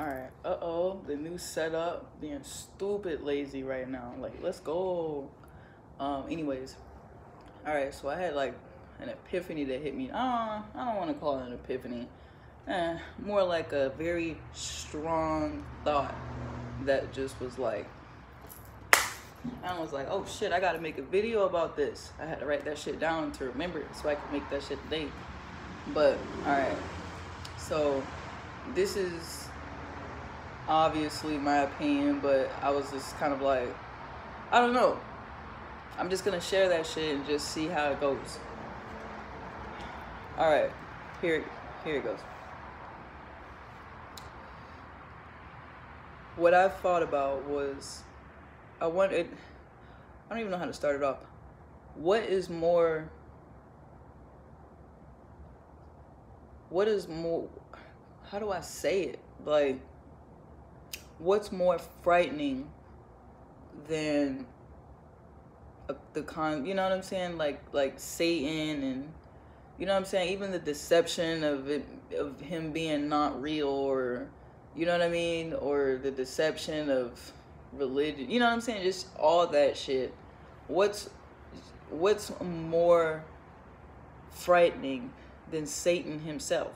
Alright, uh-oh, the new setup, being stupid lazy right now. Like, let's go. Anyways. Alright, so I had like an epiphany that hit me. I don't want to call it an epiphany. More like a very strong thought that just was like, I was like, oh shit, I gotta make a video about this. I had to write that shit down to remember it so I could make that shit today. But, alright, so this is obviously my opinion, but I was just kind of like, I don't know. I'm just gonna share that shit and just see how it goes. Alright, here it goes. What I thought about was, I don't even know how to start it off. What is more, how do I say it? Like, what's more frightening than you know what I'm saying? Like Satan, and you know what I'm saying? Even the deception of him being not real, or you know what I mean? Or the deception of religion. You know what I'm saying? Just all that shit. What's more frightening than Satan himself?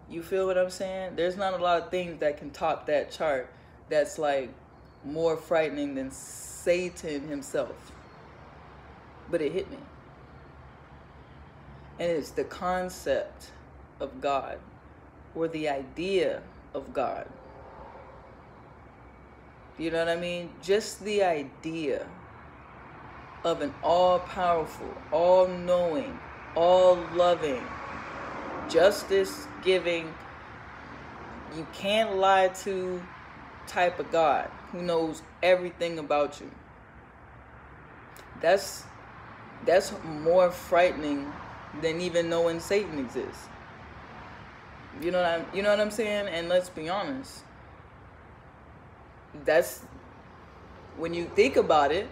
You feel what I'm saying? There's not a lot of things that can top that chart that's like more frightening than Satan himself. But it hit me. And it's the concept of God, or the idea of God. You know what I mean? Just the idea of an all-powerful, all-knowing, all-loving, justice-giving, you can't lie to type of God who knows everything about you. That's more frightening than even knowing Satan exists. You know what I'm saying? And let's be honest, that's, when you think about it,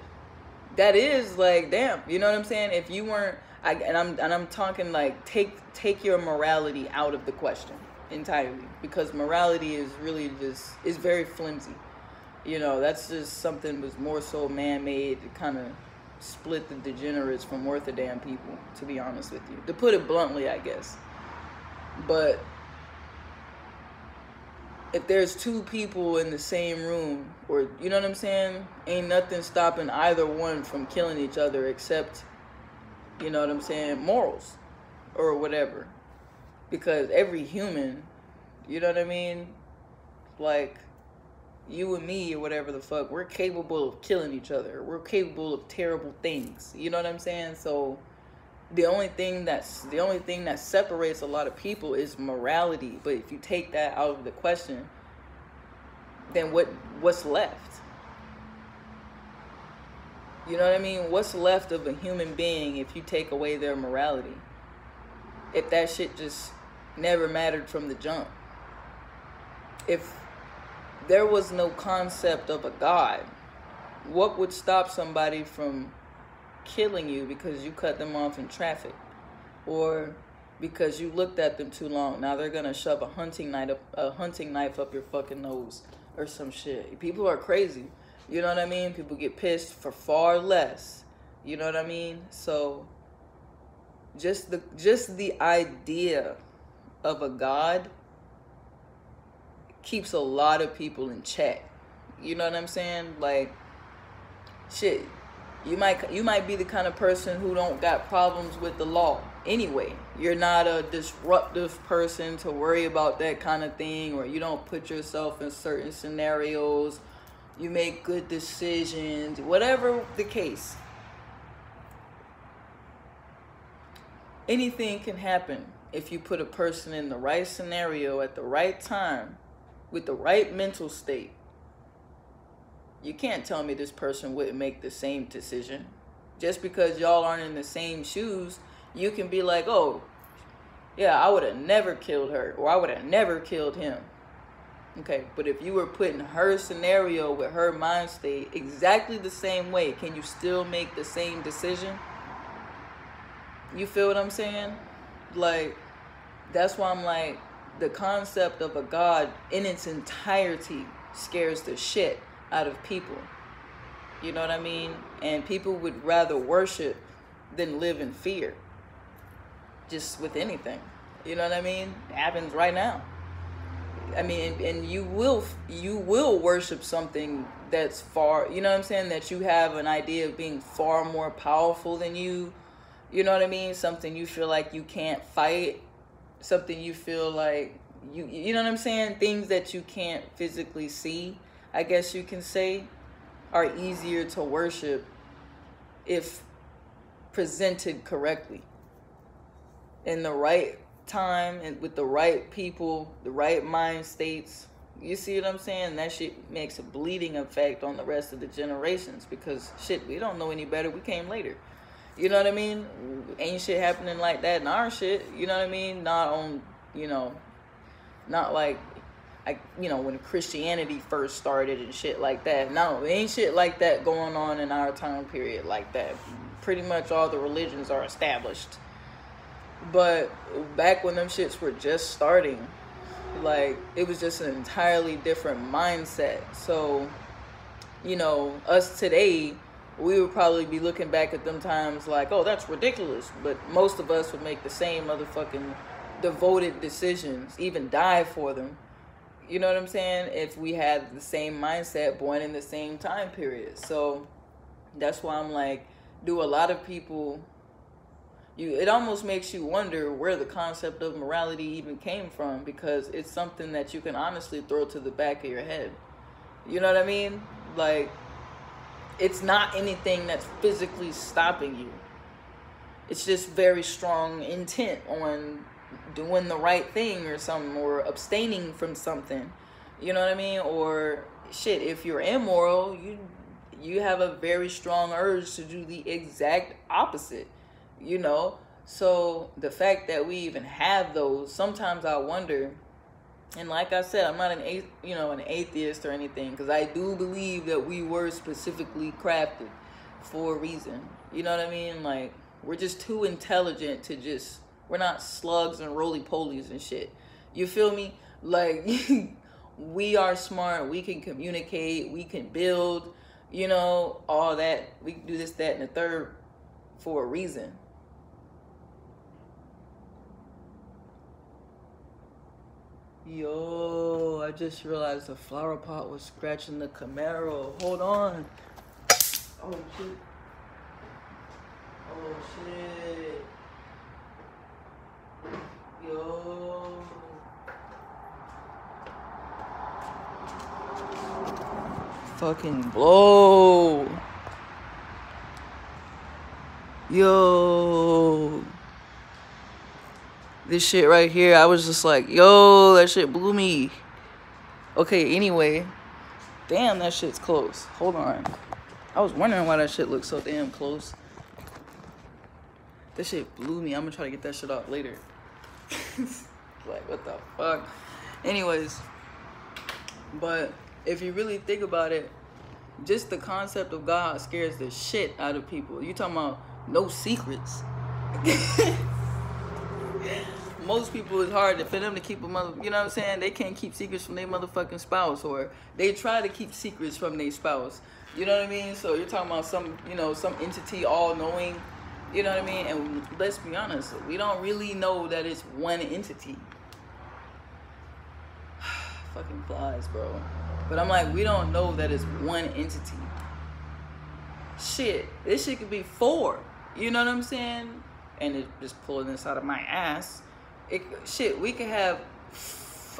that is like, damn, you know what I'm saying? If you weren't, I'm talking like, take your morality out of the question entirely, because morality is really just, is very flimsy. You know, that's just something was more so man-made to kind of split the degenerates from orthodam people, to be honest with you. To put it bluntly, I guess. But if there's two people in the same room, or you know what I'm saying, ain't nothing stopping either one from killing each other except, you know what I'm saying, morals or whatever. Because every human, you know what I mean, like you and me or whatever the fuck, we're capable of killing each other. We're capable of terrible things. You know what I'm saying? So the only thing that separates a lot of people is morality. But if you take that out of the question, then what's left? You know what I mean? What's left of a human being if you take away their morality? If that shit just never mattered from the jump. If there was no concept of a God, what would stop somebody from killing you because you cut them off in traffic, or because you looked at them too long? Now they're gonna shove a hunting knife up your fucking nose or some shit. People are crazy. You know what I mean? People get pissed for far less. You know what I mean? So just the idea of a God keeps a lot of people in check. You know what I'm saying? Like, shit, you might be the kind of person who don't got problems with the law anyway. You're not a disruptive person to worry about that kind of thing, or you don't put yourself in certain scenarios. You make good decisions, whatever the case. Anything can happen if you put a person in the right scenario at the right time with the right mental state. You can't tell me this person wouldn't make the same decision. Just because y'all aren't in the same shoes, you can be like, oh, yeah, I would have never killed her, or I would have never killed him. Okay, but if you were put in her scenario with her mind state exactly the same way, can you still make the same decision? You feel what I'm saying? Like, that's why I'm like, the concept of a God in its entirety scares the shit out of people. You know what I mean? And people would rather worship than live in fear. Just with anything. You know what I mean? It happens right now. I mean, and you will worship something that's far, you know what I'm saying, that you have an idea of being far more powerful than you. You know what I mean? Something you feel like you can't fight. Something you feel like you know what I'm saying? Things that you can't physically see, I guess you can say, are easier to worship if presented correctly. In the right time and with the right people, the right mind states. You see what I'm saying? That shit makes a bleeding effect on the rest of the generations, because shit, we don't know any better. We came later. You know what I mean? Ain't shit happening like that in our shit. You know what I mean? Not on, you know, not like, when Christianity first started and shit like that. No, ain't shit like that going on in our time period like that. Pretty much all the religions are established. But back when them shits were just starting, like, it was just an entirely different mindset. So, you know, us today, we would probably be looking back at them times like, oh, that's ridiculous. But most of us would make the same motherfucking devoted decisions, even die for them. You know what I'm saying? If we had the same mindset, born in the same time period. So that's why I'm like, do a lot of people... it almost makes you wonder where the concept of morality even came from, because it's something that you can honestly throw to the back of your head. You know what I mean? Like, it's not anything that's physically stopping you. It's just very strong intent on doing the right thing or something, or abstaining from something. You know what I mean? Or shit, if you're immoral, you have a very strong urge to do the exact opposite. You know, so the fact that we even have those, sometimes I wonder. And like I said, I'm not an atheist or anything, because I do believe that we were specifically crafted for a reason. You know what I mean? Like, we're just too intelligent to we're not slugs and roly-polies and shit. You feel me? Like, we are smart, we can communicate, we can build, you know, all that. We can do this, that, and the third for a reason. Yo, I just realized the flower pot was scratching the Camaro. Hold on. Oh, shit. Oh, shit. Yo. Fucking blow. Yo. This shit right here, I was just like, yo, that shit blew me. Okay, anyway. Damn, that shit's close. Hold on. I was wondering why that shit looked so damn close. That shit blew me. I'm gonna try to get that shit off later. Like, what the fuck? Anyways. But if you really think about it, just the concept of God scares the shit out of people. You talking about no secrets. Most people, it's hard for them to keep you know what I'm saying? They can't keep secrets from their motherfucking spouse, or they try to keep secrets from their spouse. You know what I mean? So you're talking about some entity all-knowing, you know what I mean? And let's be honest, we don't really know that it's one entity. Fucking flies, bro. But I'm like, we don't know that it's one entity. Shit, this shit could be 4. You know what I'm saying? And it's just pulling this out of my ass. We could have,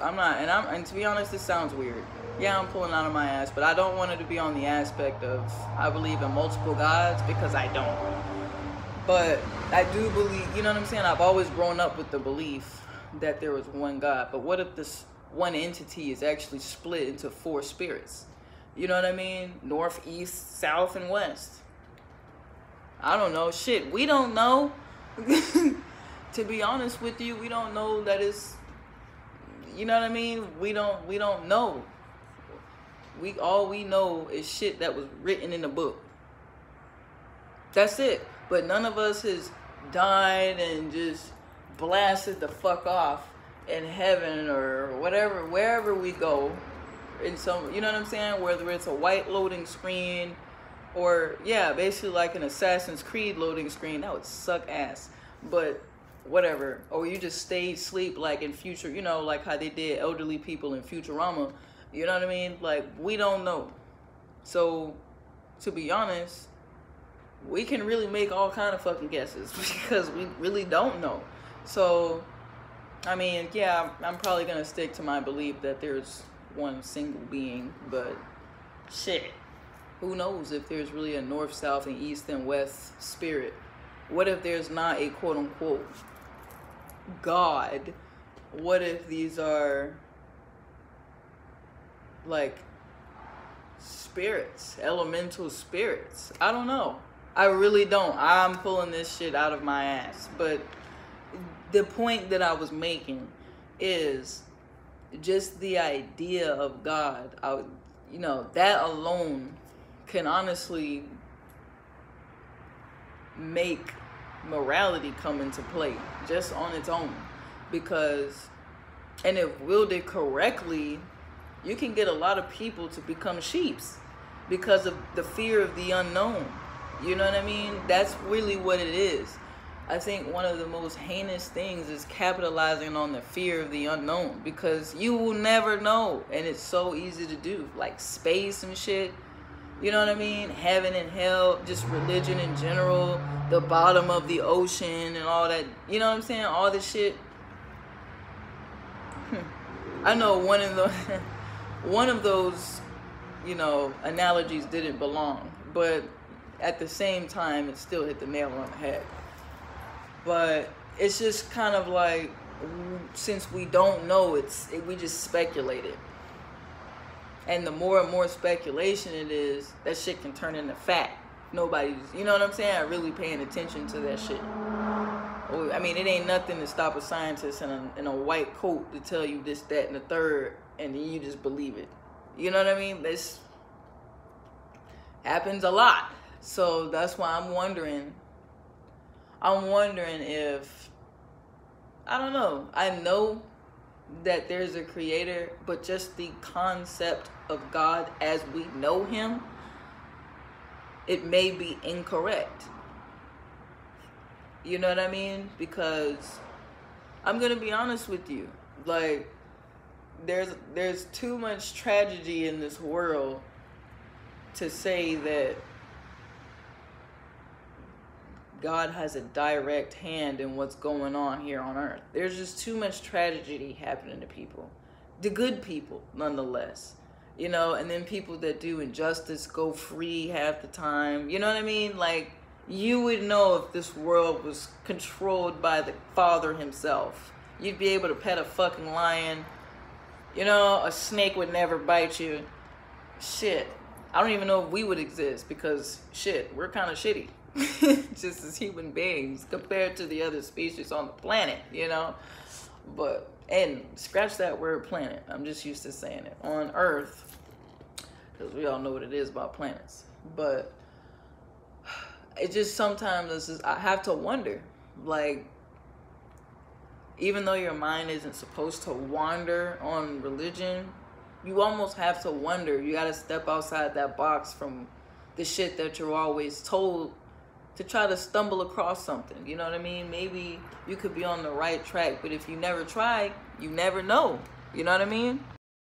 and to be honest, this sounds weird. Yeah, I'm pulling out of my ass, but I don't want it to be on the aspect of I believe in multiple gods, because I don't. But I do believe, you know what I'm saying? I've always grown up with the belief that there was one God. But what if this one entity is actually split into 4 spirits? You know what I mean? North, east, south, and west. I don't know. Shit, we don't know. To be honest with you, we don't know that it's, you know what I mean? We don't know. All we know is shit that was written in the book. That's it. But none of us has died and just blasted the fuck off in heaven or whatever, wherever we go, in some, you know what I'm saying? Whether it's a white loading screen or, yeah, basically like an Assassin's Creed loading screen, that would suck ass. But whatever. Or you just stay asleep like in Future, you know, like how they did elderly people in Futurama. You know what I mean? Like, we don't know. So, to be honest, we can really make all kind of fucking guesses because we really don't know. So, I mean, yeah, I'm probably gonna stick to my belief that there's one single being, but shit, who knows if there's really a north, south, and east and west spirit? What if there's not a quote-unquote God? What if these are like spirits, elemental spirits? I don't know. I really don't. I'm pulling this shit out of my ass. But the point that I was making is just the idea of God. You know, that alone can honestly make morality come into play just on its own. Because, and if wielded correctly, you can get a lot of people to become sheeps because of the fear of the unknown. You know what I mean? That's really what it is. I think one of the most heinous things is capitalizing on the fear of the unknown, because you will never know, and it's so easy to do, like space and shit. You know what I mean? Heaven and hell, just religion in general, the bottom of the ocean and all that. You know what I'm saying? All this shit. I know one of those, you know, analogies didn't belong, but at the same time, it still hit the nail on the head. But it's just kind of like, since we don't know, we just speculated. And the more and more speculation it is, that shit can turn into fact. Nobody's, you know what I'm saying, really paying attention to that shit. I mean, it ain't nothing to stop a scientist in a white coat to tell you this, that, and the third, and then you just believe it. You know what I mean? This happens a lot. So that's why I'm wondering if, I don't know. I know that there's a creator, but just the concept of God as we know him, it may be incorrect. You know what I mean? Because I'm gonna be honest with you. Like, there's too much tragedy in this world to say that God has a direct hand in what's going on here on earth. There's just too much tragedy happening to people. The good people, nonetheless. You know, and then people that do injustice go free half the time. You know what I mean? Like, you would know if this world was controlled by the Father himself. You'd be able to pet a fucking lion. You know, a snake would never bite you. Shit. I don't even know if we would exist because, shit, we're kind of shitty. Just as human beings compared to the other species on the planet, you know. But, and scratch that word planet, I'm just used to saying it, on Earth, because we all know what it is about planets. But it just sometimes I have to wonder, like, even though your mind isn't supposed to wander on religion, you almost have to wonder. You got to step outside that box from the shit that you're always told to try to stumble across something. You know what I mean? Maybe you could be on the right track, but if you never try, you never know. You know what I mean?